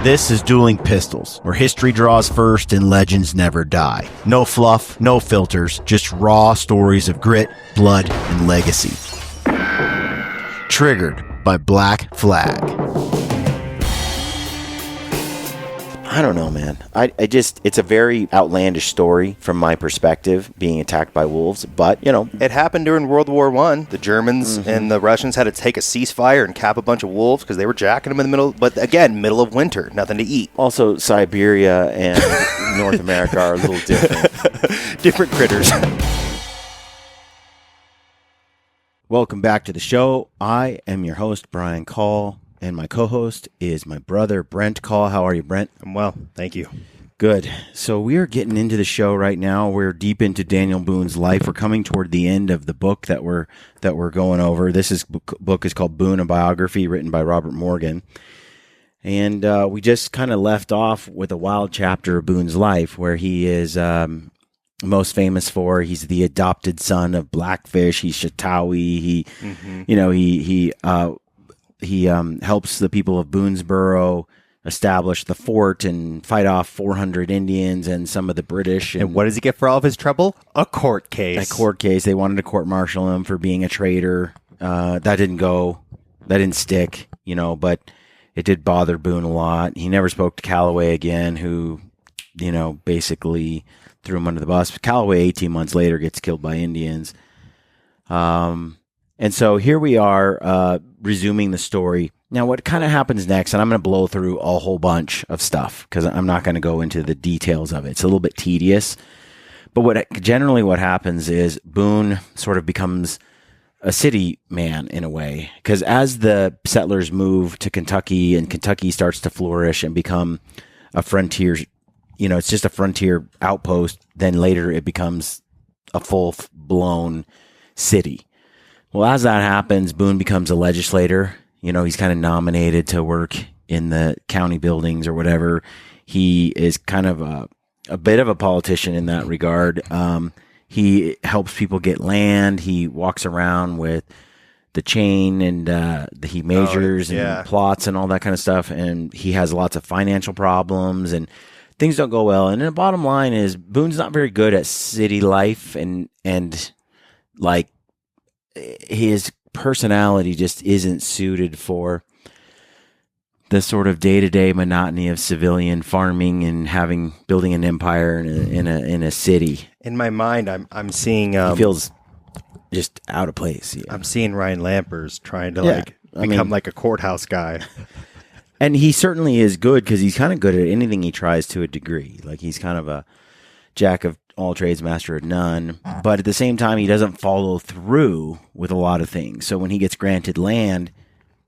This is Dueling Pistols, where history draws first and legends never die. No fluff, no filters, just raw stories of grit, blood, and legacy. Triggered by Black Flag. I don't know, man. It's a very outlandish story from my perspective, being attacked by wolves, but, you know. It happened during World War I. The Germans and the Russians had to take a ceasefire and cap a bunch of wolves because they were jacking them in the middle, but again, middle of winter, nothing to eat. Also, Siberia and North America are a little different. Different critters. Welcome back to the show. I am your host, Brian Call. And my co-host is my brother, Brent Call. How are you, Brent? I'm well, thank you. Good. So we are getting into the show right now. We're deep into Daniel Boone's life. We're coming toward the end of the book that we're going over. This book is called Boone, a biography written by Robert Morgan. And we just kind of left off with a wild chapter of Boone's life where he is most famous for. He's the adopted son of Blackfish. He's Chautawi. He helps the people of Boonesboro establish the fort and fight off 400 Indians and some of the British. And what does he get for all of his trouble? A court case. A court case. They wanted to court-martial him for being a traitor. That didn't go. That didn't stick, but it did bother Boone a lot. He never spoke to Calloway again, who, basically threw him under the bus. Calloway, 18 months later, gets killed by Indians. And so here we are resuming the story. Now, what kind of happens next, and I'm going to blow through a whole bunch of stuff because I'm not going to go into the details of it. It's a little bit tedious. But what happens is Boone sort of becomes a city man in a way, because as the settlers move to Kentucky and Kentucky starts to flourish and become a frontier, it's just a frontier outpost, then later it becomes a full-blown city. Well, as that happens, Boone becomes a legislator. He's kind of nominated to work in the county buildings or whatever. He is kind of a bit of a politician in that regard. He helps people get land. He walks around with the chain and he measures and plots and all that kind of stuff. And he has lots of financial problems and things don't go well. And the bottom line is Boone's not very good at city life and like, his personality just isn't suited for the sort of day-to-day monotony of civilian farming and building an empire in a city. In my mind, I'm seeing he feels just out of place. Yeah. I'm seeing Ryan Lampers trying to become like a courthouse guy. And he certainly is good because he's kind of good at anything he tries to a degree. Like he's kind of a jack of all trades, master of none, but at the same time, he doesn't follow through with a lot of things. So when he gets granted land,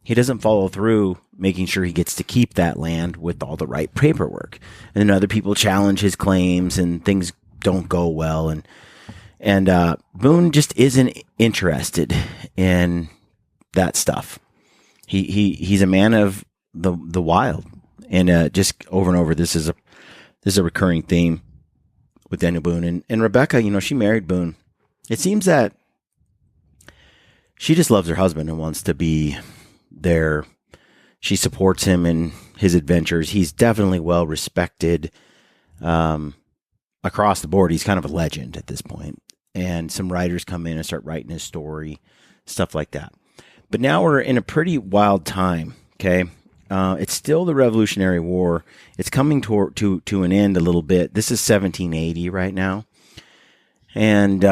he doesn't follow through making sure he gets to keep that land with all the right paperwork. And then other people challenge his claims and things don't go well. And Boone just isn't interested in that stuff. He's a man of the wild. And just over and over, this is a recurring theme with Daniel Boone. And Rebecca, she married Boone. It seems that she just loves her husband and wants to be there. She supports him in his adventures. He's definitely well respected across the board. He's kind of a legend at this point. And some writers come in and start writing his story, stuff like that. But now we're in a pretty wild time, okay? It's still the Revolutionary War. It's coming to an end a little bit. This is 1780 right now. And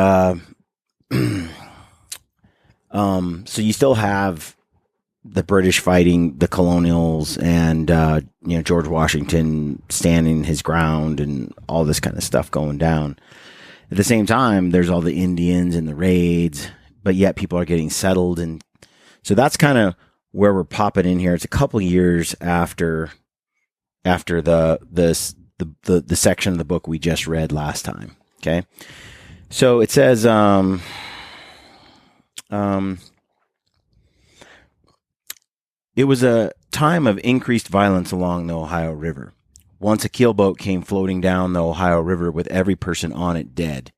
so you still have the British fighting the colonials and, George Washington standing his ground and all this kind of stuff going down. At the same time, there's all the Indians and the raids, but yet people are getting settled. And so that's kind of where we're popping in here. It's a couple years after the section of the book we just read last time. Okay. So it says, it was a time of increased violence along the Ohio River. Once a keelboat came floating down the Ohio River with every person on it dead.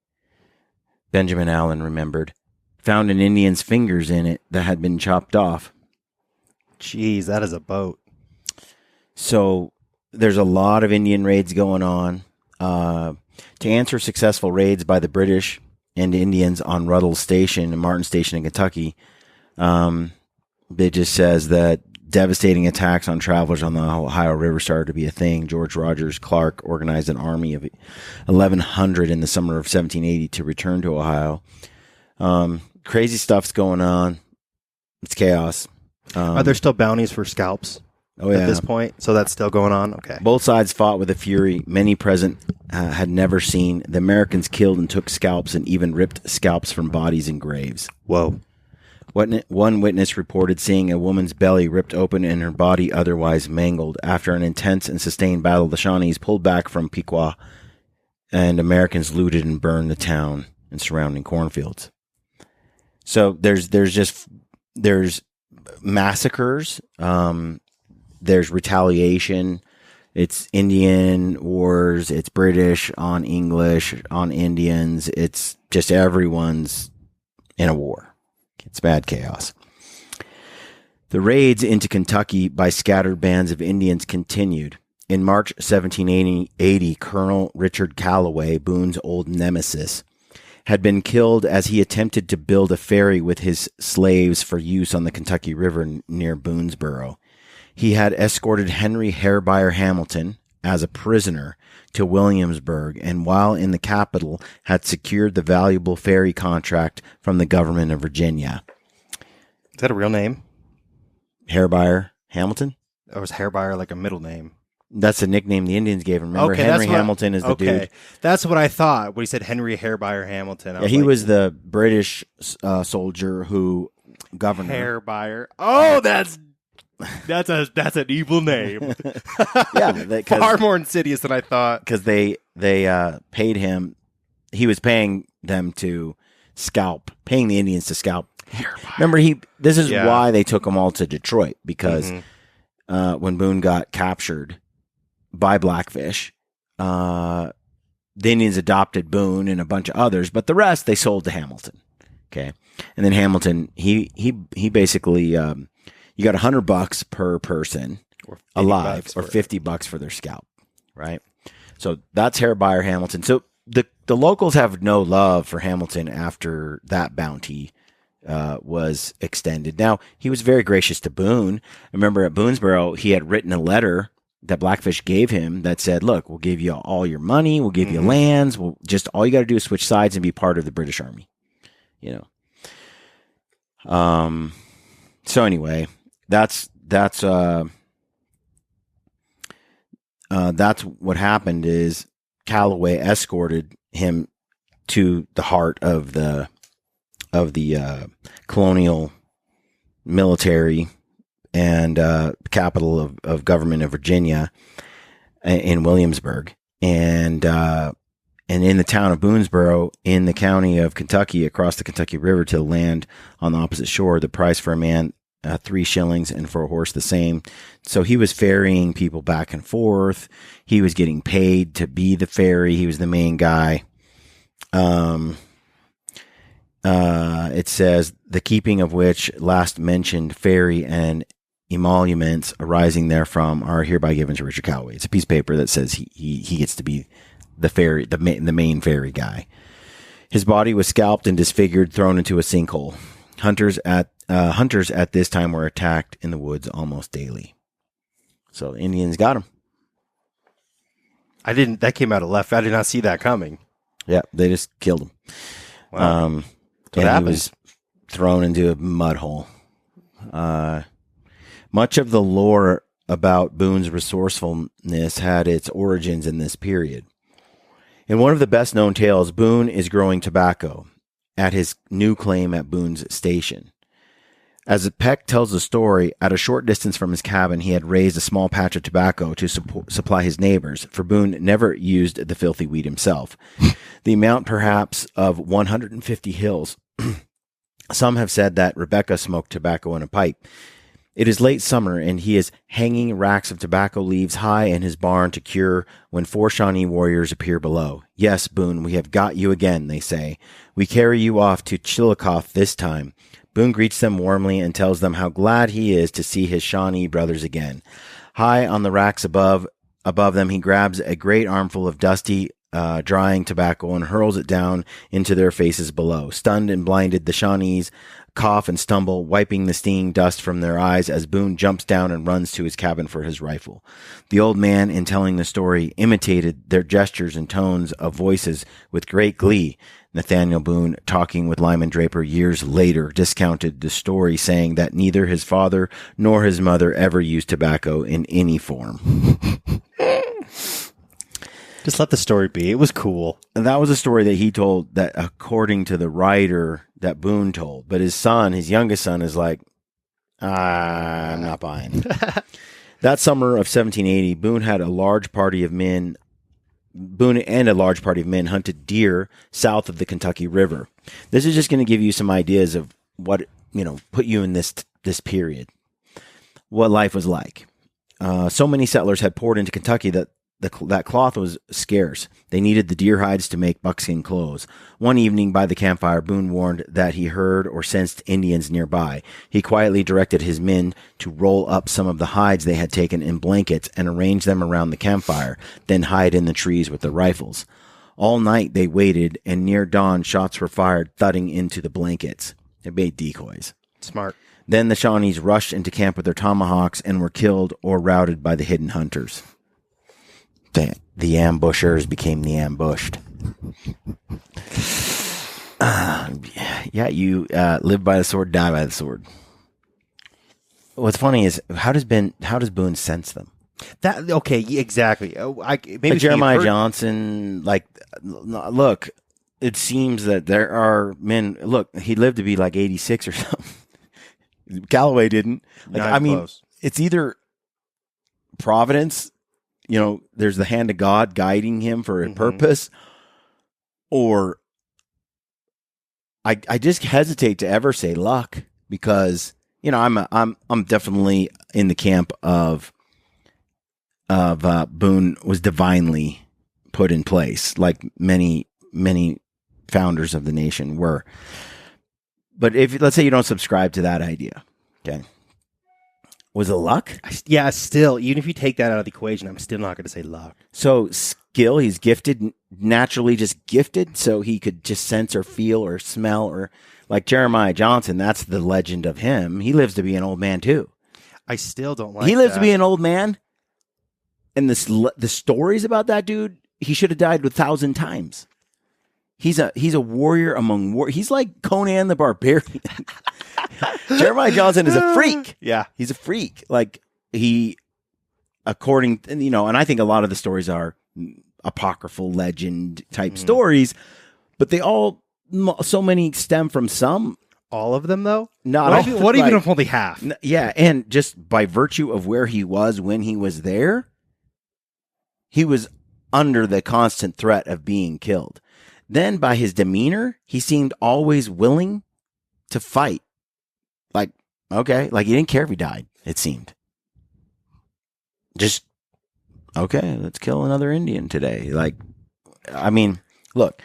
Benjamin Allen remembered. Found an Indian's fingers in it that had been chopped off. Jeez, that is a boat. So there's a lot of Indian raids going on. To answer successful raids by the British and Indians on Ruddle Station and Martin Station in Kentucky, it just says that devastating attacks on travelers on the Ohio River started to be a thing. George Rogers Clark organized an army of 1,100 in the summer of 1780 to return to Ohio. Crazy stuff's going on. It's chaos. Are there still bounties for scalps Oh yeah. at this point? So that's still going on? Okay. Both sides fought with a fury many present had never seen. The Americans killed and took scalps and even ripped scalps from bodies in graves. Whoa. One witness reported seeing a woman's belly ripped open and her body otherwise mangled. After an intense and sustained battle, the Shawnees pulled back from Pequot, and Americans looted and burned the town and surrounding cornfields. So there's massacres. There's retaliation. It's Indian wars. It's British on English, on Indians. It's just everyone's in a war. It's bad chaos. The raids into Kentucky by scattered bands of Indians continued. In March 1780, Colonel Richard Calloway, Boone's old nemesis, had been killed as he attempted to build a ferry with his slaves for use on the Kentucky River near Boonesboro. He had escorted Henry Harebuyer Hamilton as a prisoner to Williamsburg, and while in the capital had secured the valuable ferry contract from the government of Virginia. Is that a real name? Harebuyer Hamilton? Or was Harebuyer like a middle name? That's a nickname the Indians gave him. Remember, Henry Hamilton is the dude. That's what I thought when he said Henry Harebuyer Hamilton. Yeah, he was the British soldier who governed Harebuyer. Oh, that's an evil name. Yeah, far more insidious than I thought. Because they paid him. He was paying them to scalp, paying the Indians to scalp. Remember, this is why they took them all to Detroit, because when Boone got captured by Blackfish, the Indians adopted Boone and a bunch of others, but the rest they sold to Hamilton. Okay, and then Hamilton he basically you got $100 per person alive, or $50 for their scalp, right? So that's Harebuyer Hamilton. So the locals have no love for Hamilton after that bounty was extended. Now, he was very gracious to Boone. I remember at Boonesboro, he had written a letter that Blackfish gave him that said, look, we'll give you all your money, we'll give you lands, all you got to do is switch sides and be part of the British Army, you know. So anyway, that's what happened. Is Calloway escorted him to the heart of the colonial military and capital of government of Virginia in Williamsburg, and in the town of Boonesboro in the county of Kentucky, across the Kentucky River to land on the opposite shore. The price for a man, 3 shillings, and for a horse the same. So he was ferrying people back and forth. He was getting paid to be the ferry. He was the main guy. It says, the keeping of which last mentioned ferry and emoluments arising therefrom are hereby given to Richard Calloway. It's a piece of paper that says he gets to be the ferry, the main ferry guy. His body was scalped and disfigured, thrown into a sinkhole. Hunters at this time were attacked in the woods almost daily. So the Indians got him. That came out of left. I did not see that coming. Yeah, they just killed him. Wow. And he was thrown into a mud hole. Much of the lore about Boone's resourcefulness had its origins in this period. In one of the best known tales, Boone is growing tobacco at his new claim at Boone's Station. As Peck tells the story, at a short distance from his cabin, he had raised a small patch of tobacco to supply his neighbors, for Boone never used the filthy weed himself. The amount perhaps of 150 hills. Some have said that Rebecca smoked tobacco in a pipe. It is late summer, and he is hanging racks of tobacco leaves high in his barn to cure when 4 Shawnee warriors appear below. Yes, Boone, we have got you again, they say. We carry you off to Chillicothe this time. Boone greets them warmly and tells them how glad he is to see his Shawnee brothers again. High on the racks above above them, he grabs a great armful of dusty, drying tobacco and hurls it down into their faces below. Stunned and blinded, the Shawnees cough and stumble, wiping the stinging dust from their eyes as Boone jumps down and runs to his cabin for his rifle. The old man, in telling the story, imitated their gestures and tones of voices with great glee. Nathaniel Boone, talking with Lyman Draper years later, discounted the story, saying that neither his father nor his mother ever used tobacco in any form. Just let the story be. It was cool. And that was a story that he told, that according to the writer that Boone told. But his son, his youngest son, is like, I'm not buying. That summer of 1780, Boone and a large party of men hunted deer south of the Kentucky River. This is just going to give you some ideas of what, put you in this period, what life was like. So many settlers had poured into Kentucky that cloth was scarce. They needed the deer hides to make buckskin clothes. One evening by the campfire, Boone warned that he heard or sensed Indians nearby. He quietly directed his men to roll up some of the hides they had taken in blankets and arrange them around the campfire, then hide in the trees with their rifles. All night they waited, and near dawn shots were fired, thudding into the blankets. They made decoys. Smart. Then the Shawnees rushed into camp with their tomahawks and were killed or routed by the hidden hunters. The ambushers became the ambushed. You live by the sword, die by the sword. What's funny is how does Boone sense them? Exactly. Maybe Jeremiah Johnson. Look, it seems that there are men. Look, he lived to be like 86 or something. Calloway didn't. It's either Providence. There's the hand of God guiding him for a purpose, or I just hesitate to ever say luck because I'm definitely in the camp of Boone was divinely put in place, like many founders of the nation were. But if let's say you don't subscribe to that idea, okay. Was it luck? Yeah, still, even if you take that out of the equation, I'm still not going to say luck. So skill, he's gifted, naturally just gifted, so he could just sense or feel or smell, or like Jeremiah Johnson, that's the legend of him. He lives to be an old man too. I still don't like He lives to be an old man, and the stories about that dude, he should have died 1,000 times. He's a warrior among He's like Conan the Barbarian. Jeremiah Johnson is a freak. Yeah. He's a freak. Like and I think a lot of the stories are apocryphal legend type stories, but they so many stem from some. All of them though? Not all. What even if only half? Yeah. And just by virtue of where he was when he was there, he was under the constant threat of being killed. Then by his demeanor, he seemed always willing to fight. Like, okay, like he didn't care if he died, it seemed. Just, okay, let's kill another Indian today. Like, look,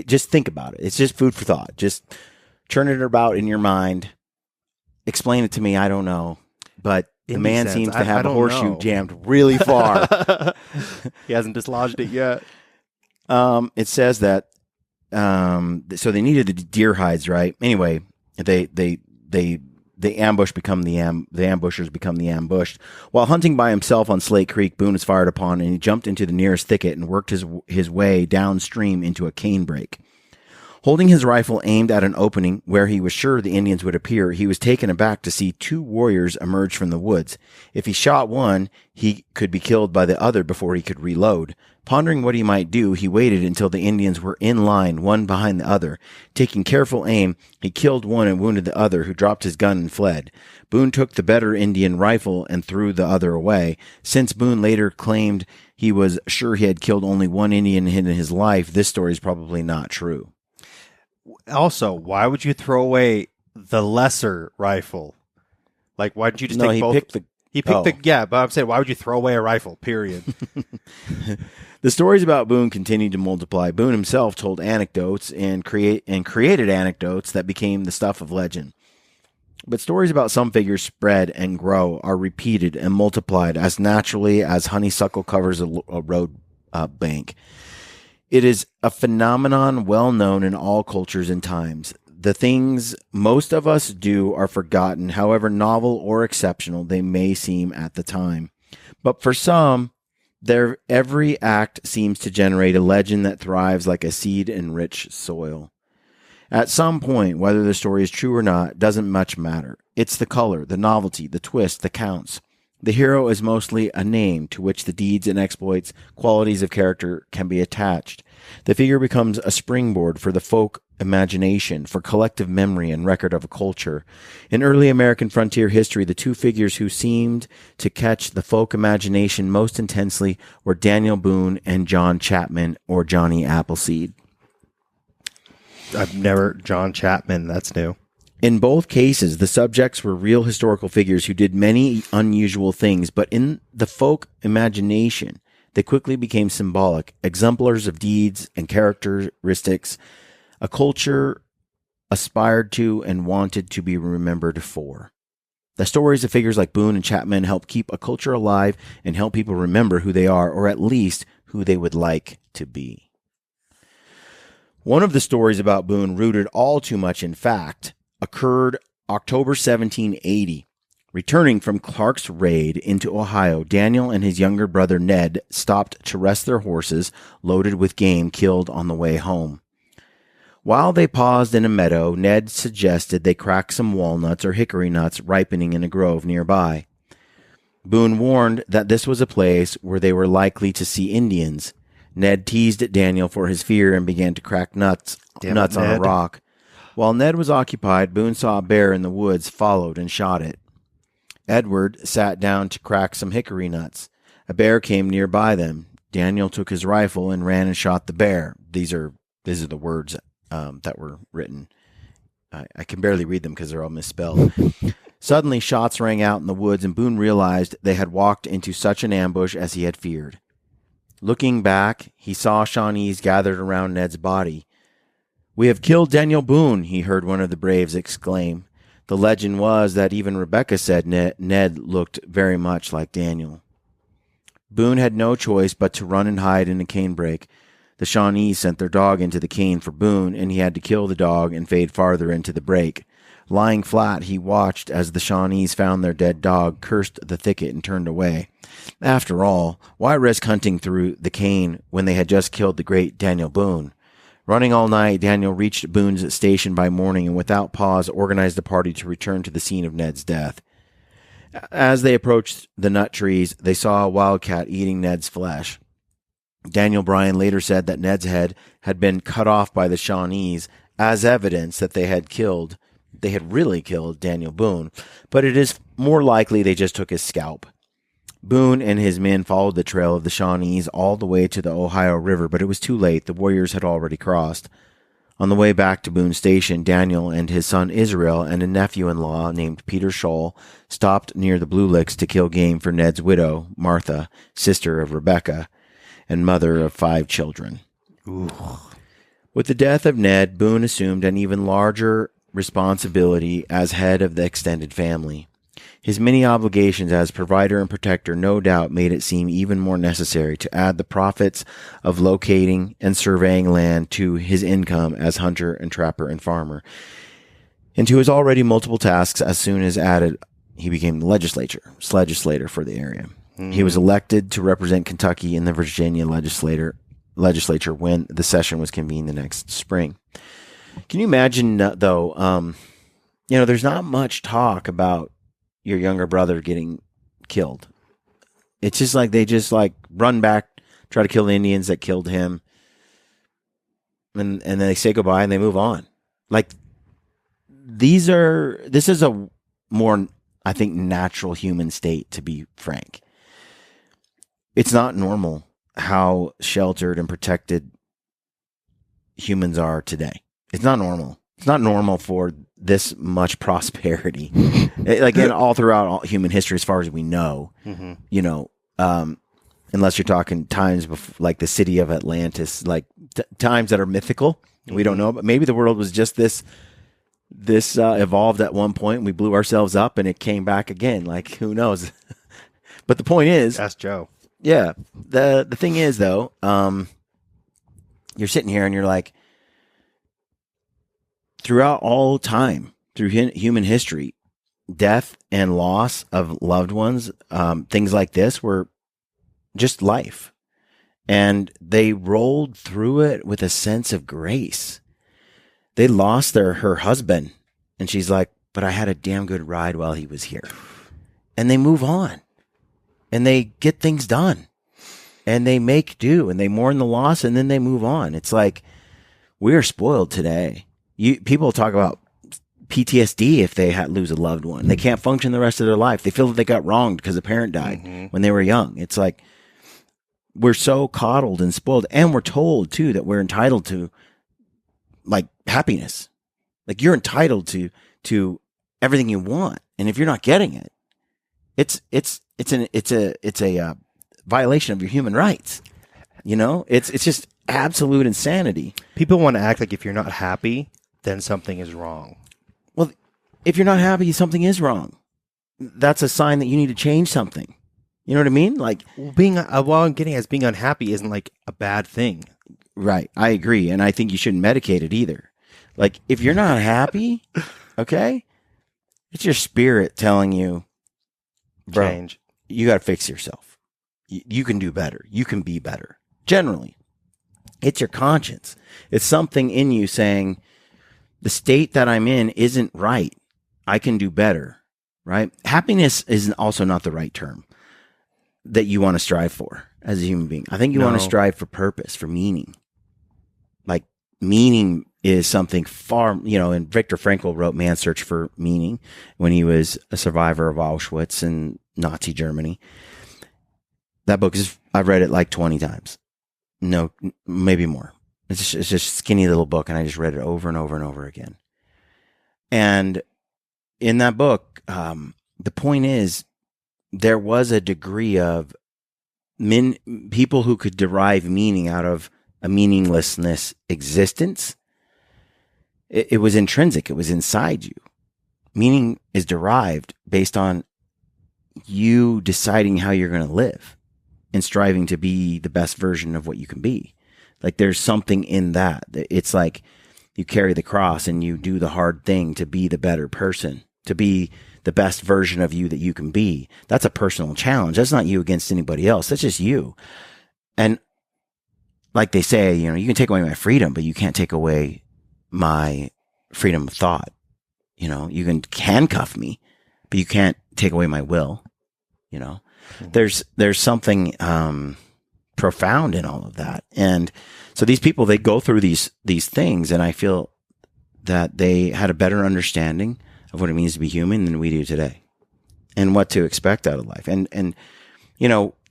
just think about it. It's just food for thought. Just churn it about in your mind. Explain it to me. I don't know. But the man seems to have a horseshoe jammed really far. He hasn't dislodged it yet. It says that so they needed the deer hides, right? Anyway, the ambushers become the ambushed. While hunting by himself on Slate Creek, Boone was fired upon, and he jumped into the nearest thicket and worked his way downstream into a canebrake. Holding his rifle aimed at an opening where he was sure the Indians would appear, he was taken aback to see two warriors emerge from the woods. If he shot one, he could be killed by the other before he could reload. Pondering what he might do, he waited until the Indians were in line, one behind the other. Taking careful aim, he killed one and wounded the other, who dropped his gun and fled. Boone took the better Indian rifle and threw the other away. Since Boone later claimed he was sure he had killed only one Indian in his life, this story is probably not true. Also, why would you throw away the lesser rifle? Like, why didn't you just take both? He picked but I'm saying, why would you throw away a rifle, period? The stories about Boone continued to multiply. Boone himself told anecdotes and created anecdotes that became the stuff of legend. But stories about some figures spread and grow, are repeated and multiplied as naturally as honeysuckle covers a road bank. It is a phenomenon well known in all cultures and times. The things most of us do are forgotten, however novel or exceptional they may seem at the time. But for some, their every act seems to generate a legend that thrives like a seed in rich soil. At some point, whether the story is true or not, doesn't much matter. It's the color, the novelty, the twist that counts. The hero is mostly a name to which the deeds and exploits, qualities of character can be attached. The figure becomes a springboard for the folk imagination, for collective memory and record of a culture. In early American frontier history, the two figures who seemed to catch the folk imagination most intensely were Daniel Boone and John Chapman, or Johnny Appleseed. John Chapman, that's new. In both cases, the subjects were real historical figures who did many unusual things, but in the folk imagination, they quickly became symbolic, exemplars of deeds and characteristics a culture aspired to and wanted to be remembered for. The stories of figures like Boone and Chapman help keep a culture alive and help people remember who they are, or at least who they would like to be. One of the stories about Boone, rooted all too much in fact, occurred October 1780. Returning from Clark's raid into Ohio, Daniel and his younger brother Ned stopped to rest their horses loaded with game killed on the way home. While they paused in a meadow, Ned suggested they crack some walnuts or hickory nuts ripening in a grove nearby. Boone warned that this was a place where they were likely to see Indians. Ned teased at Daniel for his fear and began to crack nuts on a rock. While Ned was occupied, Boone saw a bear in the woods, followed, and shot it. Edward sat down to crack some hickory nuts. A bear came nearby them. Daniel took his rifle and ran and shot the bear. These are the words that were written. I can barely read them because they're all misspelled. Suddenly, shots rang out in the woods, and Boone realized they had walked into such an ambush as he had feared. Looking back, he saw Shawnees gathered around Ned's body. "We have killed Daniel Boone," he heard one of the braves exclaim. The legend was that even Rebecca said Ned looked very much like Daniel. Boone had no choice but to run and hide in a canebrake. The Shawnees sent their dog into the cane for Boone, and he had to kill the dog and fade farther into the brake. Lying flat, he watched as the Shawnees found their dead dog, cursed the thicket, and turned away. After all, why risk hunting through the cane when they had just killed the great Daniel Boone? Running all night, Daniel reached Boone's station by morning and without pause organized a party to return to the scene of Ned's death. As they approached the nut trees, they saw a wildcat eating Ned's flesh. Daniel Bryan later said that Ned's head had been cut off by the Shawnees as evidence that they had really killed Daniel Boone, but it is more likely they just took his scalp. Boone and his men followed the trail of the Shawnees all the way to the Ohio River, but it was too late. The warriors had already crossed. On the way back to Boone's station, Daniel and his son Israel and a nephew-in-law named Peter Scholl stopped near the Blue Licks to kill game for Ned's widow, Martha, sister of Rebecca, and mother of 5 children. Ooh. With the death of Ned, Boone assumed an even larger responsibility as head of the extended family. His many obligations as provider and protector no doubt made it seem even more necessary to add the profits of locating and surveying land to his income as hunter and trapper and farmer. And to his already multiple tasks, as soon as added, he became the legislator for the area. He was elected to represent Kentucky in the Virginia legislature when the session was convened the next spring. Can you imagine, though, there's not much talk about your younger brother getting killed. It's just like they just run back, try to kill the Indians that killed him, and then they say goodbye and they move on. This is a more, I think, natural human state, to be frank. It's not normal how sheltered and protected humans are today. It's not normal. It's not normal for this much prosperity, and all throughout human history, as far as we know. Mm-hmm. Unless you're talking times like the city of Atlantis, times that are mythical. We don't know, but maybe the world was just this this evolved at one point, and we blew ourselves up, and it came back again. Like, who knows? But the point is, that's Joe. Yeah. The thing is, though, you're sitting here and you're like, throughout all time, through human history, death and loss of loved ones, things like this were just life. And they rolled through it with a sense of grace. They lost her husband, and she's like, but I had a damn good ride while he was here. And they move on, and they get things done, and they make do, and they mourn the loss, and then they move on. It's like, we are spoiled today. People talk about PTSD if they lose a loved one. They can't function the rest of their life. They feel that they got wronged because a parent died when they were young. It's like, we're so coddled and spoiled, and we're told too that we're entitled to like happiness. Like, you're entitled to everything you want, and if you're not getting it, it's a violation of your human rights. You know, it's just absolute insanity. People want to act like if you're not happy, then something is wrong. Well, if you're not happy, something is wrong. That's a sign that you need to change something. You know what I mean? Like, what I'm getting as being unhappy isn't like a bad thing. Right. I agree. And I think you shouldn't medicate it either. Like, if you're not happy, okay, it's your spirit telling you, bro, change. You got to fix yourself. You can do better. You can be better. Generally, it's your conscience. It's something in you saying, the state that I'm in isn't right. I can do better. Right? Happiness is also not the right term that you want to strive for as a human being. I think you want to strive for purpose, for meaning. Like, meaning is something far, and Viktor Frankl wrote Man's Search for Meaning when he was a survivor of Auschwitz and Nazi Germany. That book I've read it like 20 times. No, maybe more. It's just a skinny little book, and I just read it over and over and over again. And in that book, the point is, there was a degree of people who could derive meaning out of a meaninglessness existence. It was intrinsic. It was inside you. Meaning is derived based on you deciding how you're going to live and striving to be the best version of what you can be. Like, there's something in that. It's like you carry the cross and you do the hard thing to be the better person, to be the best version of you that you can be. That's a personal challenge. That's not you against anybody else. That's just you. And like they say, you can take away my freedom, but you can't take away my freedom of thought. You can handcuff me, but you can't take away my will. There's something profound in all of that. And so these people, they go through these things, and I feel that they had a better understanding of what it means to be human than we do today, and what to expect out of life. And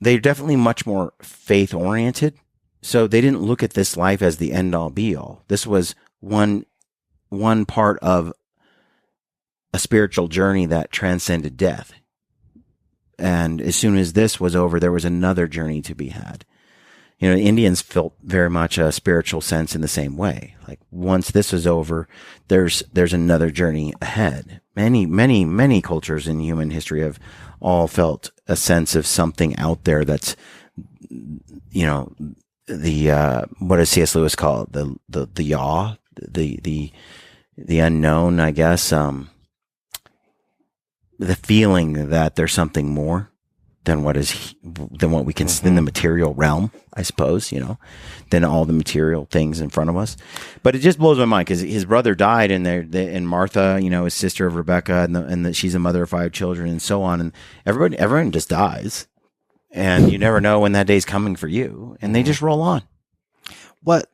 they're definitely much more faith oriented. So they didn't look at this life as the end all be all. This was one part of a spiritual journey that transcended death. And as soon as this was over, there was another journey to be had. The Indians felt very much a spiritual sense in the same way. Like, once this is over, there's another journey ahead. Many cultures in human history have all felt a sense of something out there that's, what does C.S. Lewis call it? The yaw, the unknown, I guess. The feeling that there's something more than what we can in the material realm, I suppose, than all the material things in front of us. But it just blows my mind, because his brother died, and Martha, his sister of Rebecca, and she's a mother of 5 children, and so on, and everyone just dies, and you never know when that day's coming for you, and they just roll on. What,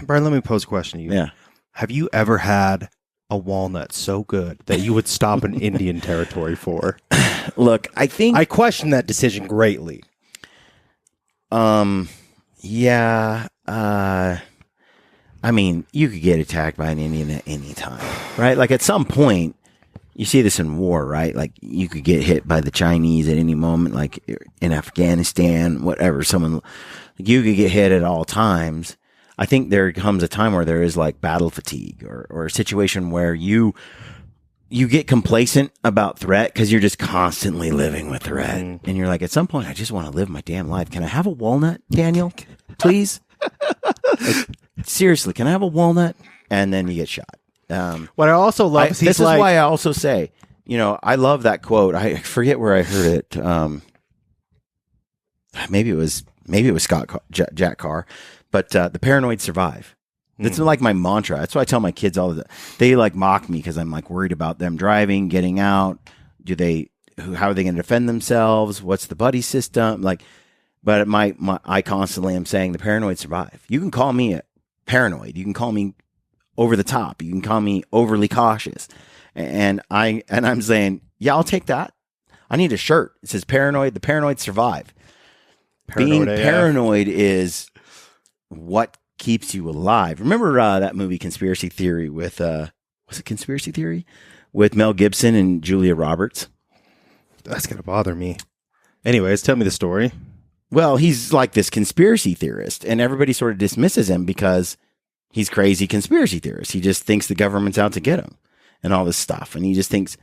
Brian? Let me pose a question to you. Yeah. Have you ever had a walnut so good that you would stop an Indian territory for? Look, I question that decision greatly. Yeah. I mean, you could get attacked by an Indian at any time, right? Like, at some point, you see this in war, right? Like, you could get hit by the Chinese at any moment, like in Afghanistan, whatever. You could get hit at all times. I think there comes a time where there is like battle fatigue or a situation where you get complacent about threat because you're just constantly living with threat. And you're like, at some point, I just want to live my damn life. Can I have a walnut, Daniel? Please? Like, seriously, can I have a walnut? And then you get shot. What I also love is this is why I also say, I love that quote. I forget where I heard it. Maybe it was Jack Carr, but the paranoid survive. That's like my mantra. That's what I tell my kids all the time. They like mock me because I'm like worried about them driving, getting out. How are they going to defend themselves? What's the buddy system? But I constantly am saying the paranoid survive. You can call me paranoid. You can call me over the top. You can call me overly cautious. And I'm saying, yeah, I'll take that. I need a shirt. It says paranoid. The paranoid survive. Being paranoid is what keeps you alive. Remember that movie Conspiracy Theory with was it Conspiracy Theory with Mel Gibson and Julia Roberts? That's gonna bother me. Anyways, tell me the story. Well, he's like this conspiracy theorist, and everybody sort of dismisses him because he's crazy conspiracy theorist. He just thinks the government's out to get him and all this stuff, and he just thinks.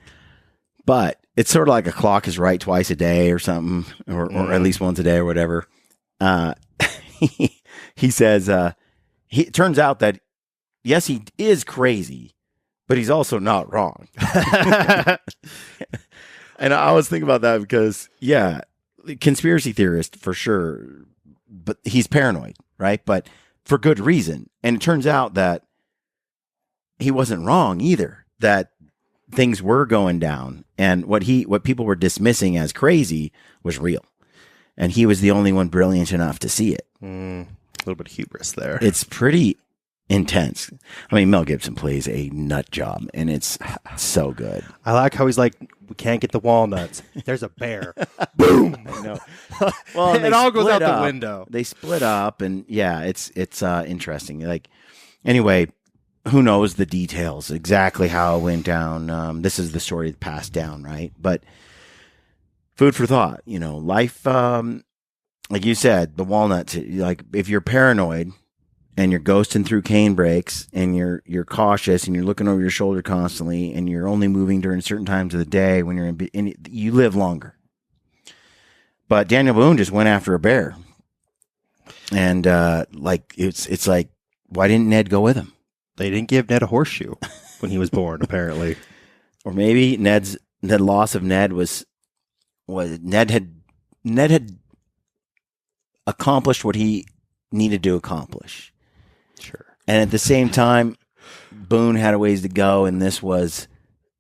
But it's sort of like a clock is right twice a day or something, or at least once a day or whatever. He says, it turns out that, yes, he is crazy, but he's also not wrong. And I was thinking about that because, yeah, conspiracy theorist for sure, but he's paranoid, right? But for good reason. And it turns out that he wasn't wrong either, that things were going down, and what people were dismissing as crazy was real, and he was the only one brilliant enough to see it. A little bit of hubris there. It's pretty intense. I mean, Mel Gibson plays a nut job, and it's so good. I like how he's like, we can't get the walnuts. There's a bear. Boom. I know. Well, it all goes out the window. They split up, and yeah, it's interesting. Like, anyway. Who knows the details, exactly how it went down. This is the story passed down, right? But food for thought, life, like you said, the walnuts, like if you're paranoid and you're ghosting through cane breaks and you're cautious and you're looking over your shoulder constantly and you're only moving during certain times of the day when you're you live longer. But Daniel Boone just went after a bear. And it's like, why didn't Ned go with him? They didn't give Ned a horseshoe when he was born, apparently. Or maybe the loss of Ned was Ned had accomplished what he needed to accomplish. Sure. And at the same time, Boone had a ways to go, and this was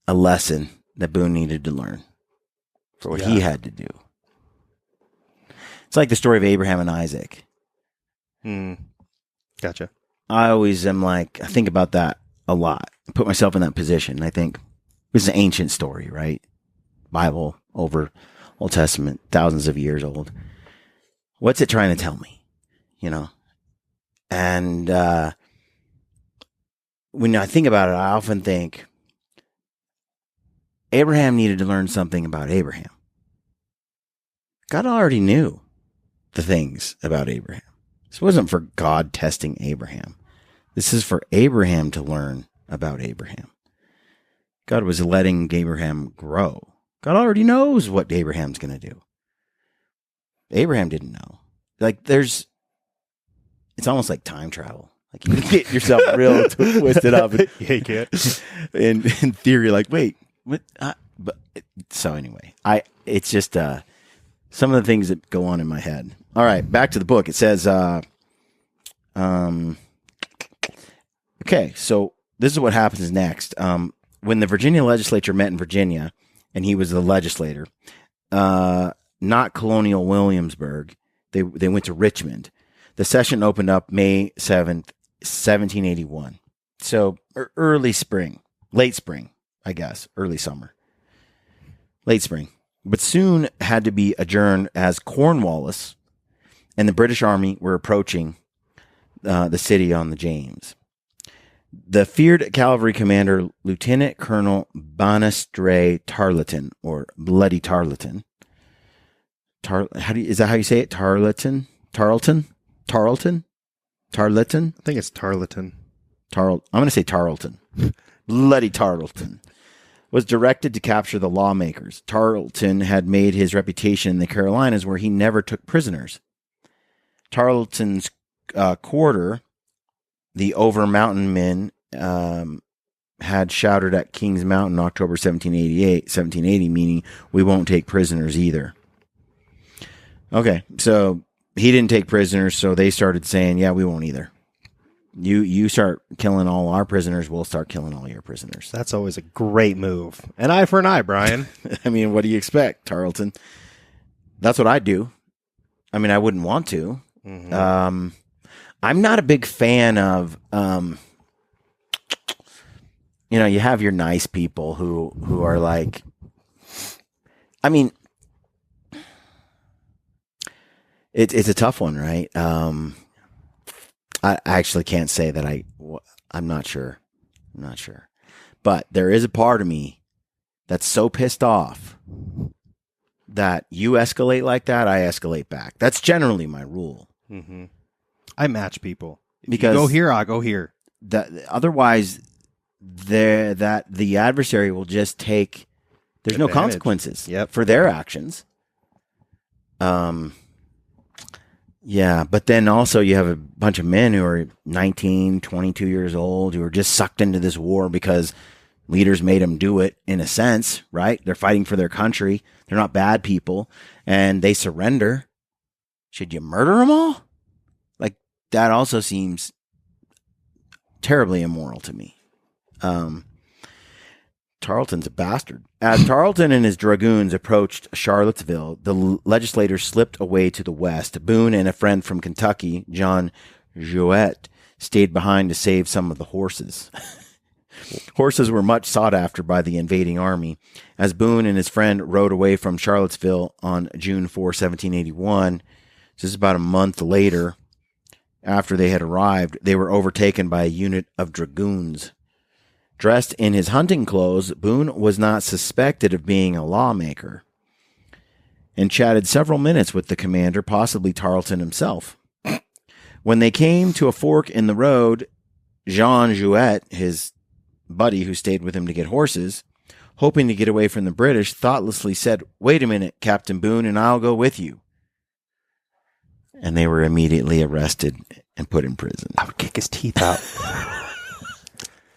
a lesson that Boone needed to learn for what he had to do. It's like the story of Abraham and Isaac. Gotcha. I always am like, I think about that a lot. I put myself in that position. I think it's an ancient story, right? Bible over Old Testament, thousands of years old. What's it trying to tell me? And when I think about it, I often think Abraham needed to learn something about Abraham. God already knew the things about Abraham. This wasn't for God testing Abraham. This is for Abraham to learn about Abraham. God was letting Abraham grow. God already knows what Abraham's going to do. Abraham didn't know. It's almost like time travel. Like you can get yourself real twisted up. Yeah, you can't. In theory, like, wait, what? So anyway, it's just some of the things that go on in my head. All right, back to the book. It says, okay, so this is what happens next. When the Virginia legislature met in Virginia, and he was the legislator, not colonial Williamsburg, they went to Richmond. The session opened up May 7th, 1781. So early spring, late spring, I guess, early summer, late spring. But soon had to be adjourned as Cornwallis and the British Army were approaching the city on the James. The feared cavalry commander, Lieutenant Colonel Banastre Tarleton, or Bloody Tarleton. Is that how you say it? Tarleton? Tarleton? I think it's Tarleton. I'm going to say Tarleton. Bloody Tarleton. Was directed to capture the lawmakers. Tarleton had made his reputation in the Carolinas where he never took prisoners. Tarleton's quarter, the Over Mountain men, had shouted at Kings Mountain October 1780, meaning we won't take prisoners either. Okay, so he didn't take prisoners, so they started saying, yeah, we won't either. You start killing all our prisoners, we'll start killing all your prisoners. That's always a great move. An eye for an eye, Brian. I mean, what do you expect, Tarleton? That's what I'd do. I mean, I wouldn't want to. Mm-hmm. I'm not a big fan of, you have your nice people who are like, I mean, it's a tough one, right? I actually can't say that I'm not sure. I'm not sure. But there is a part of me that's so pissed off that you escalate like that, I escalate back. That's generally my rule. Mm-hmm. I match people. Because you go here, I go here. Otherwise, the adversary will just take. There's no consequences for their actions. Yeah, but then also you have a bunch of men who are 19, 22 years old who are just sucked into this war because leaders made them do it, in a sense, right? They're fighting for their country. They're not bad people, and they surrender. Should you murder them all? Like, that also seems terribly immoral to me. Tarleton's a bastard. As Tarleton and his dragoons approached Charlottesville, the legislators slipped away to the west. Boone and a friend from Kentucky, John Jouett, stayed behind to save some of the horses. Horses were much sought after by the invading army. As Boone and his friend rode away from Charlottesville on June 4, 1781, this is about a month later, after they had arrived, they were overtaken by a unit of dragoons. Dressed in his hunting clothes, Boone was not suspected of being a lawmaker and chatted several minutes with the commander, possibly Tarleton himself. When they came to a fork in the road, Jean Jouett, his buddy who stayed with him to get horses, hoping to get away from the British, thoughtlessly said, "Wait a minute, Captain Boone, and I'll go with you." And they were immediately arrested and put in prison. I would kick his teeth out.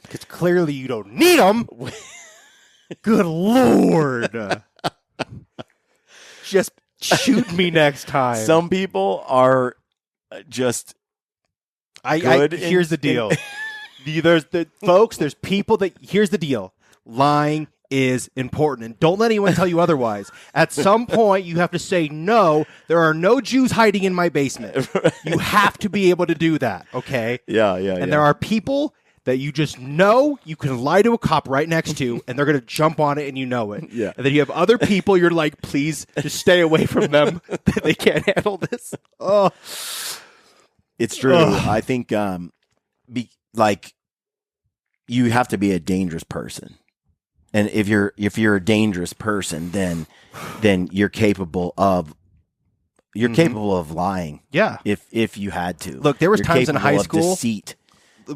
Because clearly you don't need them. Good Lord. Just shoot me next time. Some people are just here's the deal. There's people that, here's the deal. Lying is important. And don't let anyone tell you otherwise. At some point, you have to say, no, there are no Jews hiding in my basement. You have to be able to do that, okay? Yeah. And there are people that you just know you can lie to a cop right next to, and they're going to jump on it, and you know it. Yeah. And then you have other people you're like, please, just stay away from them. They can't handle this. Oh, it's true. I think, you have to be a dangerous person, and if you're a dangerous person, then you're capable of lying. Yeah. If you had to. Look, there was times in high school deceit,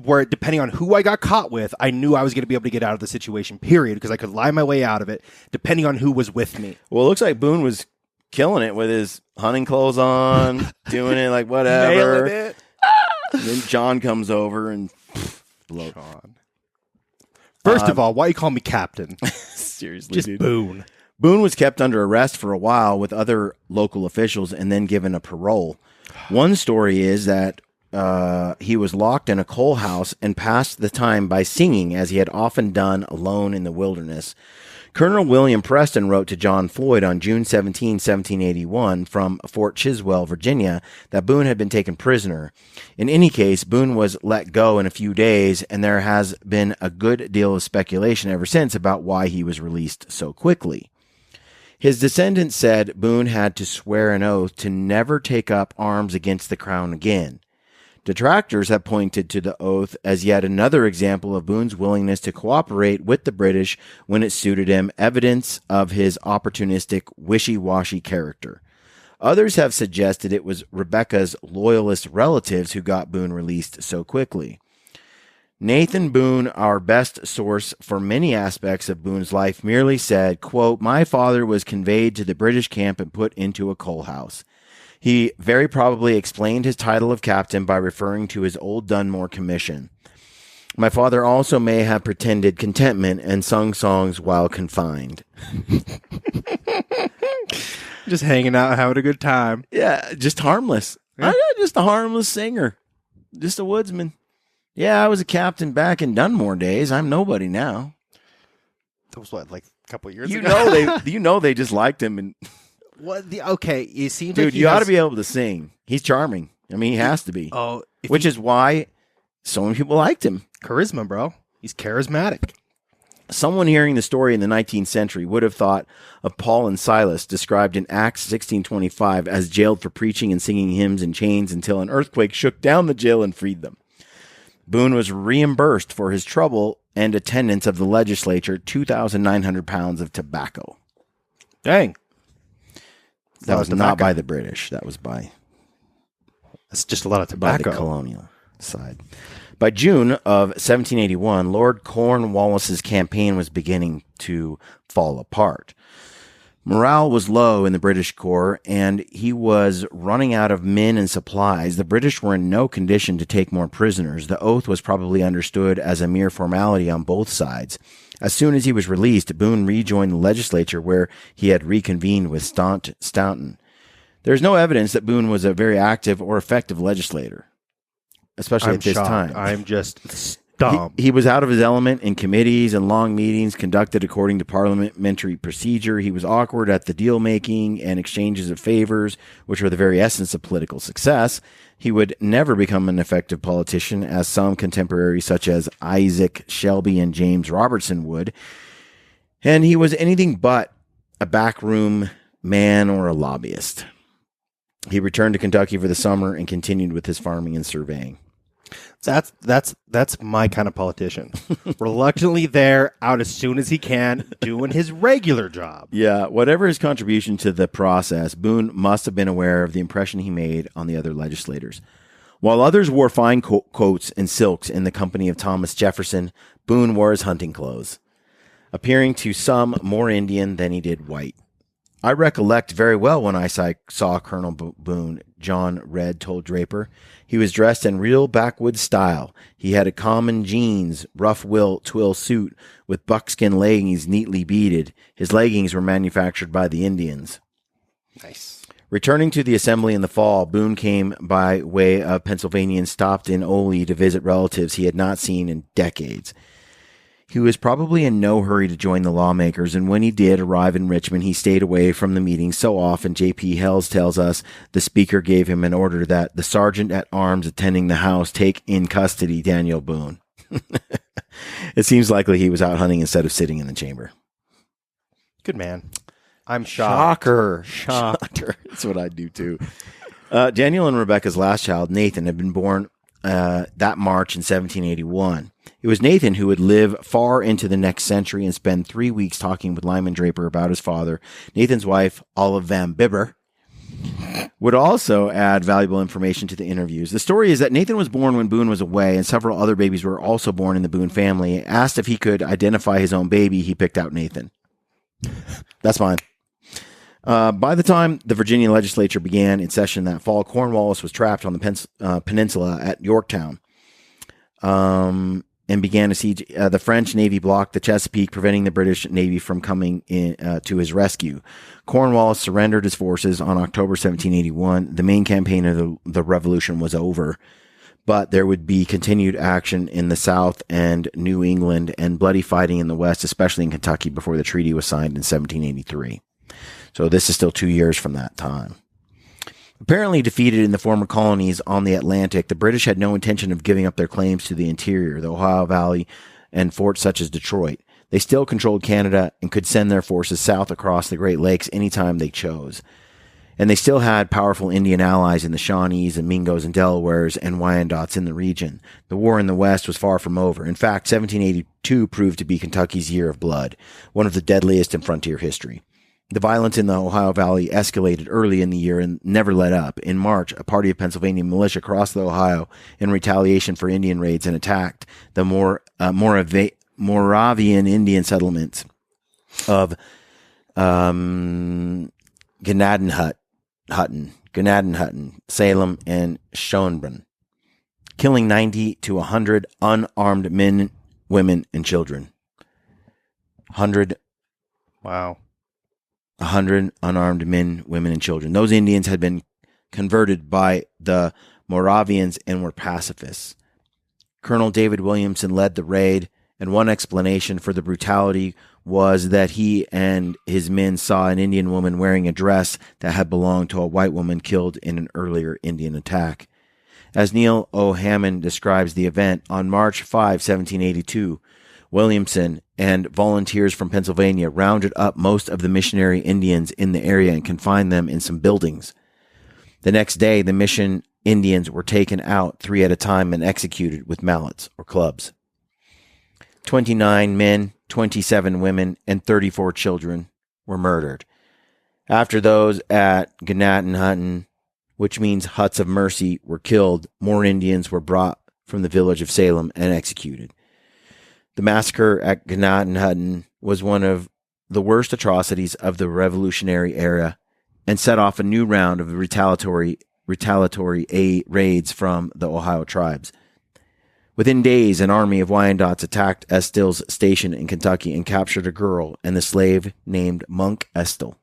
where depending on who I got caught with, I knew I was going to be able to get out of the situation, period, because I could lie my way out of it, depending on who was with me. Well, it looks like Boone was killing it with his hunting clothes on, doing it like whatever. Nailing it. Then John comes over and blows. First of all, why you call me Captain? Seriously, just dude. Boone. Boone was kept under arrest for a while with other local officials and then given a parole. One story is that he was locked in a coal house and passed the time by singing, as he had often done alone in the wilderness. Colonel William Preston wrote to John Floyd on June 17, 1781, from Fort Chiswell, Virginia, that Boone had been taken prisoner. In any case, Boone was let go in a few days, and there has been a good deal of speculation ever since about why he was released so quickly. His descendants said Boone had to swear an oath to never take up arms against the crown again. Detractors have pointed to the oath as yet another example of Boone's willingness to cooperate with the British when it suited him, evidence of his opportunistic, wishy-washy character. Others have suggested it was Rebecca's loyalist relatives who got Boone released so quickly. Nathan Boone, our best source for many aspects of Boone's life, merely said, quote, "My father was conveyed to the British camp and put into a coal house. He very probably explained his title of captain by referring to his old Dunmore commission. My father also may have pretended contentment and sung songs while confined." Just hanging out, having a good time. Yeah, just harmless. Yeah. Just a harmless singer. Just a woodsman. Yeah, I was a captain back in Dunmore days. I'm nobody now. That was what, like a couple of years ago? They just liked him. And okay, it seems dude, like you ought to be able to sing. He's charming. I mean, he has to be. Oh, which is why so many people liked him. Charisma, bro. He's charismatic. Someone hearing the story in the 19th century would have thought of Paul and Silas, described in Acts 16:25, as jailed for preaching and singing hymns in chains until an earthquake shook down the jail and freed them. Boone was reimbursed for his trouble and attendance of the legislature 2,900 pounds of tobacco. Dang. That was not by the British. That was That's just a lot of by tobacco. the colonial side. By June of 1781, Lord Cornwallis's campaign was beginning to fall apart. Morale was low in the British Corps, and he was running out of men and supplies. The British were in no condition to take more prisoners. The oath was probably understood as a mere formality on both sides. As soon as he was released, Boone rejoined the legislature, where he had reconvened with Staunton. There's no evidence that Boone was a very active or effective legislator, especially at this time. I'm just stumped. He was out of his element in committees and long meetings conducted according to parliamentary procedure. He was awkward at the deal-making and exchanges of favors, which were the very essence of political success. He would never become an effective politician, as some contemporaries such as Isaac Shelby and James Robertson would. And he was anything but a backroom man or a lobbyist. He returned to Kentucky for the summer and continued with his farming and surveying. That's my kind of politician. Reluctantly there, out as soon as he can, doing his regular job. Yeah, whatever his contribution to the process, Boone must have been aware of the impression he made on the other legislators. While others wore fine coats and silks in the company of Thomas Jefferson, Boone wore his hunting clothes, appearing to some more Indian than he did white. "I recollect very well when I saw Colonel Boone," John Redd told Draper. "He was dressed in real backwoods style. He had a common jeans, rough twill suit with buckskin leggings neatly beaded. His leggings were manufactured by the Indians." Nice. Returning to the assembly in the fall, Boone came by way of Pennsylvania and stopped in Ole to visit relatives he had not seen in decades. He was probably in no hurry to join the lawmakers, and when he did arrive in Richmond, he stayed away from the meeting so often. J.P. Hells tells us the speaker gave him an order that the sergeant at arms attending the house take in custody Daniel Boone. It seems likely he was out hunting instead of sitting in the chamber. Good man. I'm shocked. Shocker. That's what I do too. Daniel and Rebecca's last child, Nathan, had been born that March in 1781. It was Nathan who would live far into the next century and spend 3 weeks talking with Lyman Draper about his father. Nathan's wife, Olive Van Bibber, would also add valuable information to the interviews. The story is that Nathan was born when Boone was away, and several other babies were also born in the Boone family. Asked if he could identify his own baby, he picked out Nathan. That's fine. By the time the Virginia legislature began its session that fall, Cornwallis was trapped on the peninsula at Yorktown. And began a siege. The French Navy blocked the Chesapeake, preventing the British Navy from coming in to his rescue. Cornwallis surrendered his forces on October 1781. The main campaign of the Revolution was over, but there would be continued action in the South and New England and bloody fighting in the West, especially in Kentucky, before the treaty was signed in 1783. So this is still 2 years from that time. Apparently defeated in the former colonies on the Atlantic, the British had no intention of giving up their claims to the interior, the Ohio Valley, and forts such as Detroit. They still controlled Canada and could send their forces south across the Great Lakes anytime they chose. And they still had powerful Indian allies in the Shawnees and Mingos and Delawares and Wyandots in the region. The war in the West was far from over. In fact, 1782 proved to be Kentucky's year of blood, one of the deadliest in frontier history. The violence in the Ohio Valley escalated early in the year and never let up. In March, a party of Pennsylvania militia crossed the Ohio in retaliation for Indian raids and attacked the Moravian Indian settlements of Gnaddenhutton, Salem, and Schonbrunn, killing 90 to 100 unarmed men, women, and children. 100 unarmed men, women, and children. Those Indians had been converted by the Moravians and were pacifists. Colonel David Williamson led the raid, and one explanation for the brutality was that he and his men saw an Indian woman wearing a dress that had belonged to a white woman killed in an earlier Indian attack. As Neil O. Hammond describes the event, on March 5, 1782, Williamson and volunteers from Pennsylvania rounded up most of the missionary Indians in the area and confined them in some buildings. The next day, the mission Indians were taken out 3 at a time and executed with mallets or clubs. 29 men, 27 women, and 34 children were murdered. After those at Gnaddenhutton, which means huts of mercy, were killed, more Indians were brought from the village of Salem and executed. The massacre at Gnaddenhutton was one of the worst atrocities of the Revolutionary era and set off a new round of retaliatory raids from the Ohio tribes. Within days, an army of Wyandots attacked Estill's station in Kentucky and captured a girl and the slave named Monk Estill.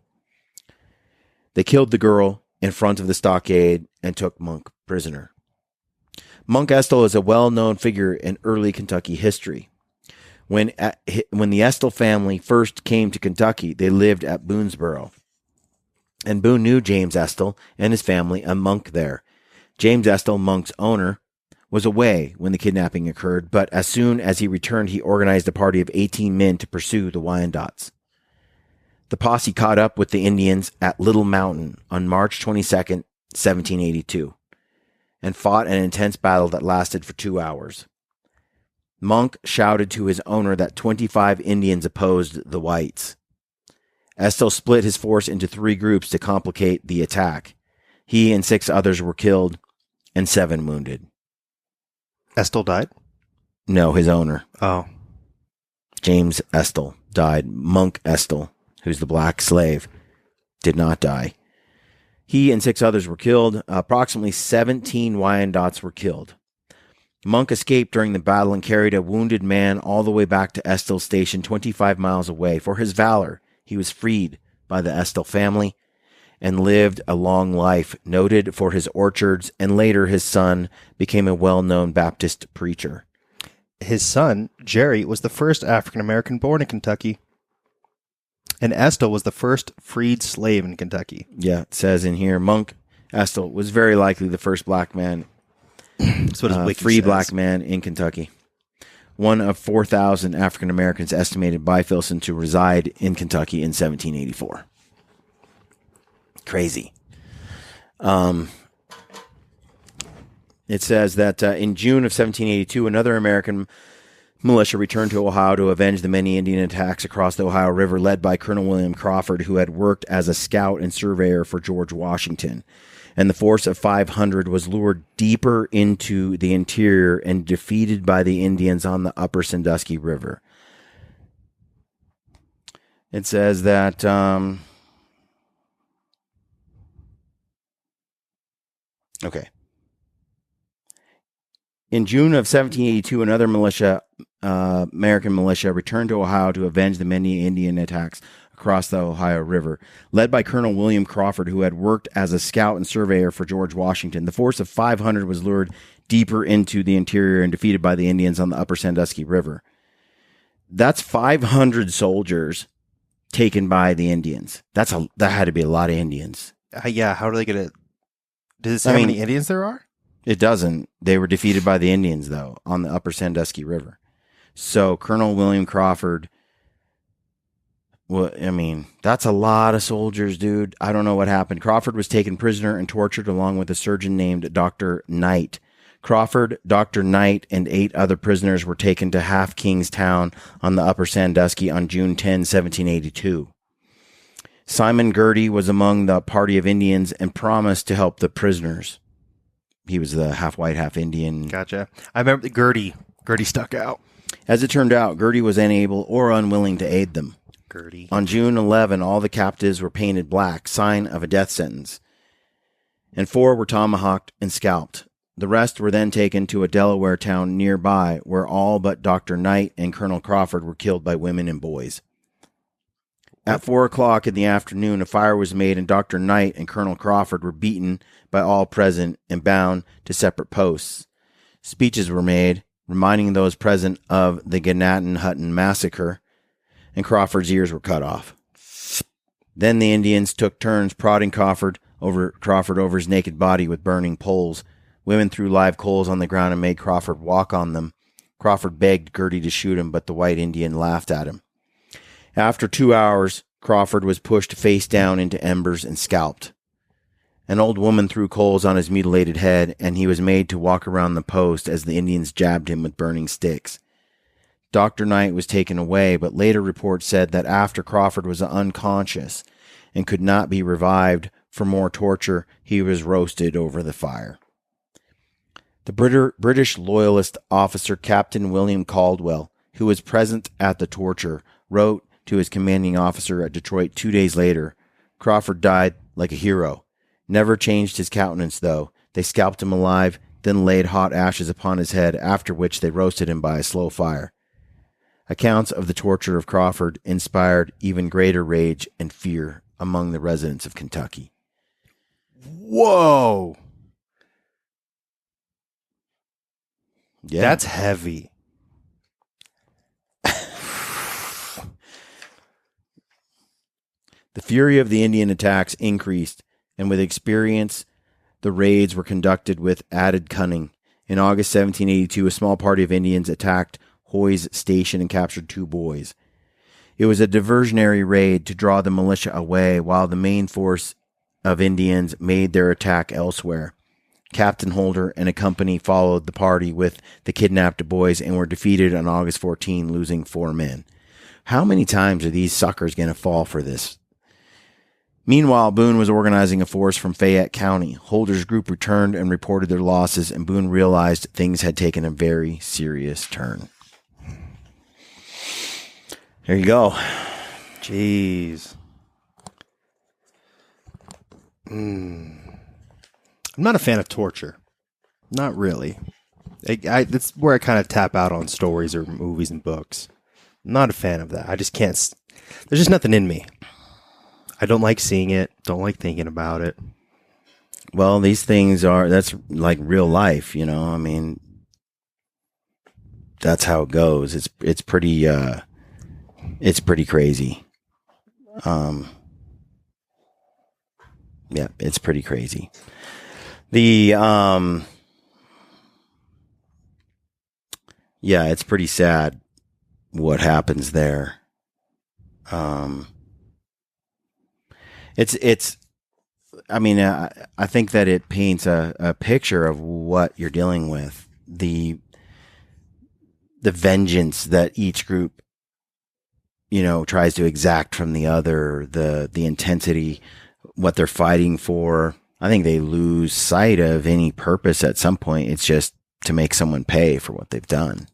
They killed the girl in front of the stockade and took Monk prisoner. Monk Estill is a well-known figure in early Kentucky history. When the Estill family first came to Kentucky, they lived at Boonesboro. And Boone knew James Estill and his family, a monk there. James Estill, Monk's owner, was away when the kidnapping occurred, but as soon as he returned, he organized a party of 18 men to pursue the Wyandots. The posse caught up with the Indians at Little Mountain on March 22nd, 1782, and fought an intense battle that lasted for 2 hours. Monk shouted to his owner that 25 Indians opposed the whites. Estill split his force into 3 groups to complicate the attack. He and 6 others were killed and 7 wounded. Estill died? No, his owner. Oh. James Estill died. Monk Estill, who's the black slave, did not die. He and 6 others were killed. Approximately 17 Wyandots were killed. Monk escaped during the battle and carried a wounded man all the way back to Estill's station 25 miles away. For his valor, he was freed by the Estill family and lived a long life, noted for his orchards, and later his son became a well-known Baptist preacher. His son, Jerry, was the first African-American born in Kentucky. And Estill was the first freed slave in Kentucky. Yeah, it says in here, Monk Estill was very likely the first black man, free black man in Kentucky. One of 4,000 African Americans estimated by Filson to reside in Kentucky in 1784. Crazy. It says that in June of 1782, another American militia returned to Ohio to avenge the many Indian attacks across the Ohio River, led by Colonel William Crawford, who had worked as a scout and surveyor for George Washington. And the force of 500 was lured deeper into the interior and defeated by the Indians on the upper Sandusky River. It says that okay. In June of 1782, another American militia returned to Ohio to avenge the many Indian attacks across the Ohio River, led by Colonel William Crawford, who had worked as a scout and surveyor for George Washington. The force of 500 was lured deeper into the interior and defeated by the Indians on the upper Sandusky River. That's 500 soldiers taken by the Indians. That had to be a lot of Indians. Yeah, how do they get it? Does it say how many Indians there are? It doesn't. They were defeated by the Indians, though, on the upper Sandusky River. So Colonel William Crawford, well, I mean, that's a lot of soldiers, dude. I don't know what happened. Crawford was taken prisoner and tortured along with a surgeon named Dr. Knight. Crawford, Dr. Knight, and 8 other prisoners were taken to Half Kingstown on the upper Sandusky on June 10, 1782. Simon Girty was among the party of Indians and promised to help the prisoners. He was the half white, half Indian. Gotcha. I remember the Girty. Girty stuck out. As it turned out, Girty was unable or unwilling to aid them. Girty. On June 11, all the captives were painted black, sign of a death sentence, and 4 were tomahawked and scalped. The rest were then taken to a Delaware town nearby, where all but Dr. Knight and Colonel Crawford were killed by women and boys. At 4 o'clock in the afternoon, a fire was made, and Dr. Knight and Colonel Crawford were beaten by all present and bound to separate posts. Speeches were made, reminding those present of the Gannatan Hutton massacre, and Crawford's ears were cut off. Then the Indians took turns prodding Crawford over his naked body with burning poles. Women threw live coals on the ground and made Crawford walk on them. Crawford begged Girty to shoot him, but the white Indian laughed at him. After 2 hours, Crawford was pushed face down into embers and scalped. An old woman threw coals on his mutilated head, and he was made to walk around the post as the Indians jabbed him with burning sticks. Dr. Knight was taken away, but later reports said that after Crawford was unconscious and could not be revived for more torture, he was roasted over the fire. The British loyalist officer Captain William Caldwell, who was present at the torture, wrote to his commanding officer at Detroit 2 days later, "Crawford died like a hero. Never changed his countenance, though. They scalped him alive, then laid hot ashes upon his head, after which they roasted him by a slow fire." Accounts of the torture of Crawford inspired even greater rage and fear among the residents of Kentucky. Whoa. Yeah. That's heavy. The fury of the Indian attacks increased, and with experience, the raids were conducted with added cunning. In August 1782, a small party of Indians attacked Hoy's station and captured 2 boys. It was a diversionary raid to draw the militia away, while the main force of Indians made their attack elsewhere. Captain Holder and a company followed the party with the kidnapped boys and were defeated on August 14, losing 4 men. How many times are these suckers going to fall for this? Meanwhile, Boone was organizing a force from Fayette County. Holder's group returned and reported their losses, and Boone realized things had taken a very serious turn. There you go. Jeez. I'm not a fan of torture. Not really. That's where I kind of tap out on stories or movies and books. I'm not a fan of that. I just can't. There's just nothing in me. I don't like seeing it. Don't like thinking about it. Well, these things that's like real life, you know. I mean, that's how it goes. It's pretty crazy. Yeah, it's pretty crazy. It's pretty sad what happens there. I think that it paints a picture of what you're dealing with. The vengeance that each group, tries to exact from the other, the intensity, what they're fighting for. I think they lose sight of any purpose at some point. It's just to make someone pay for what they've done,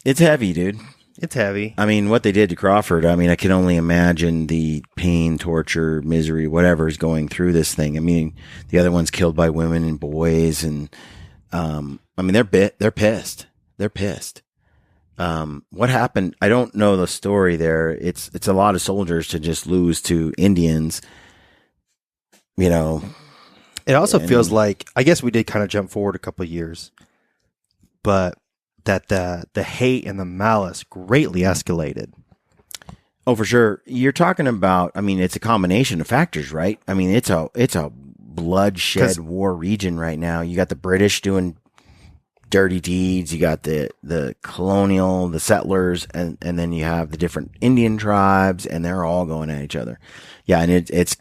It's heavy, dude. It's heavy. I mean, what they did to Crawford, I can only imagine the pain, torture, misery, whatever is going through this thing. I mean, the other one's killed by women and boys, and they're pissed. They're pissed. What happened? I don't know the story there. It's a lot of soldiers to just lose to Indians. It also feels like, I guess we did kind of jump forward a couple of years, but that the hate and the malice greatly escalated. Oh, for sure. You're talking about, it's a combination of factors, right? It's a bloodshed war region right now. You got the British doing dirty deeds. You got the colonial, the settlers, and then you have the different Indian tribes, and they're all going at each other. Yeah, and it's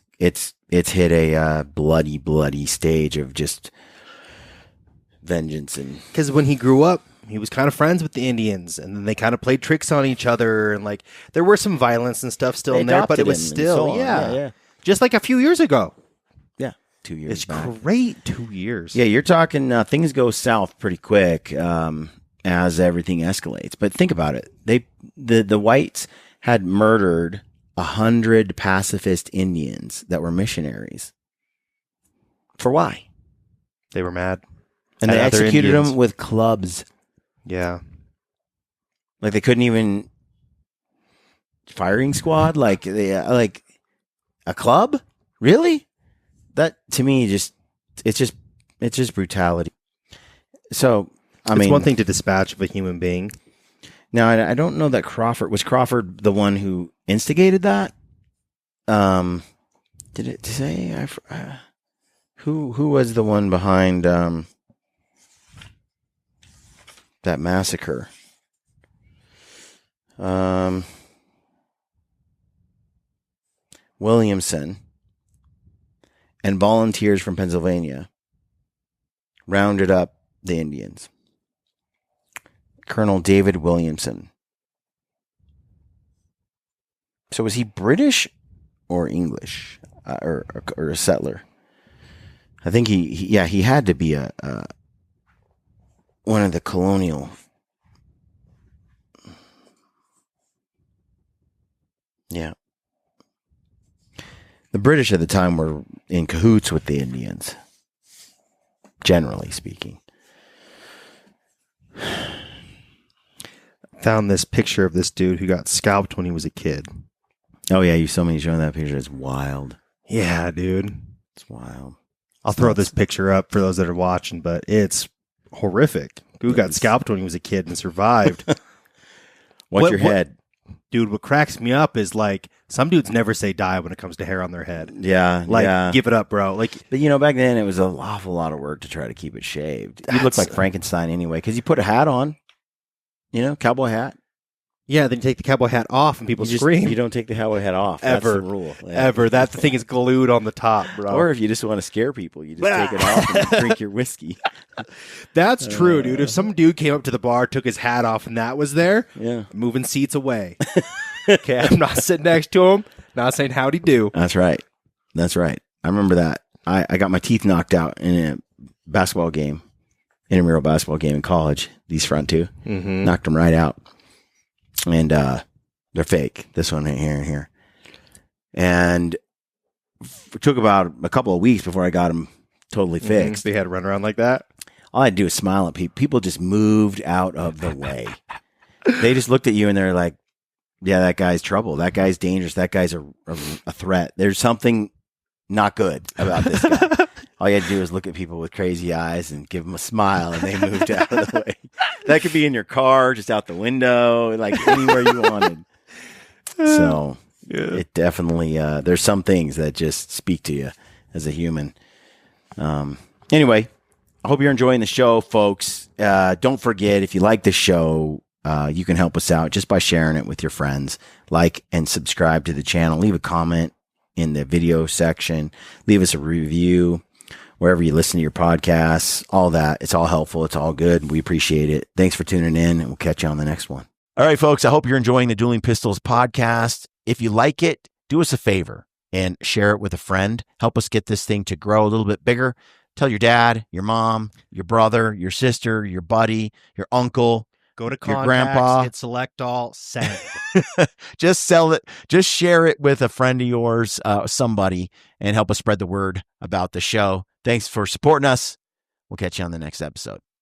hit a bloody stage of just vengeance. And because when he grew up, he was kind of friends with the Indians, and then they kind of played tricks on each other, and like there were some violence and stuff still They in there, but it was adopted him still and so on. Yeah. just like a few years ago. Yeah, 2 years It's back. great, 2 years. Yeah, you're talking things go south pretty quick as everything escalates. But think about it. The whites had murdered 100 pacifist Indians that were missionaries. For why? They were mad, And at they other executed Indians. them with clubs. Yeah, Like they couldn't even firing squad. Like like a club. Really? That to me it's just brutality. So I mean, it's one thing to dispatch of a human being. now I don't know that Crawford was the one who instigated that. Did it say who was the one behind that massacre? Williamson and volunteers from Pennsylvania rounded up the Indians. Colonel David Williamson. So was he British or English or a settler? I think he had to be a one of the colonial. Yeah. The British at the time were in cahoots with the Indians, generally speaking. Found this picture of this dude who got scalped when he was a kid. Oh, yeah, you saw me showing that picture. It's wild. Yeah, dude. It's wild. I'll throw this picture up for those that are watching, but it's horrific. Dude got scalped when he was a kid and survived. Watch your head. Dude, what cracks me up is like some dudes never say die when it comes to hair on their head. Yeah. Like, yeah. give it up, bro. Like, But, back then it was an awful lot of work to try to keep it shaved. You look like Frankenstein anyway, because you put a hat on, cowboy hat. yeah, then you take the cowboy hat off and people scream. You don't take the cowboy hat off. Ever. That's the rule. Yeah. Ever. That thing is glued on the top, bro. Or if you just want to scare people, you just take it off and drink your whiskey. That's true, dude. If some dude came up to the bar, took his hat off, and that was there, Yeah. moving seats away. Okay, I'm not sitting next to him, not saying howdy do. That's right. That's right. I remember that. I got my teeth knocked out in a basketball game, intramural basketball game in college. These front two. Mm-hmm. Knocked them right out. And they're fake. This one right here and here. And it took about a couple of weeks before I got them totally fixed. They had to run around like that. All I had to do was smile at people. People just moved out of the way. They just looked at you and they're like, yeah, that guy's trouble. That guy's dangerous. That guy's a threat. There's something not good about this guy. All you had to do is look at people with crazy eyes and give them a smile, and they moved out of the way. That could be in your car, just out the window, like anywhere you wanted. So it definitely, there's some things that just speak to you as a human. Anyway, I hope you're enjoying the show, folks. Don't forget, if you like the show, you can help us out just by sharing it with your friends. Like and subscribe to the channel. Leave a comment in the video section. Leave us a review wherever you listen to your podcasts. All that. It's all helpful. It's all good. We appreciate it. Thanks for tuning in, and we'll catch you on the next one. All right, folks. I hope you're enjoying the Dueling Pistols podcast. If you like it, do us a favor and share it with a friend. Help us get this thing to grow a little bit bigger. Tell your dad, your mom, your brother, your sister, your buddy, your uncle. Go to your contacts, grandpa. hit select all, send. Just sell it. Just share it with a friend of yours, somebody, and help us spread the word about the show. Thanks for supporting us. We'll catch you on the next episode.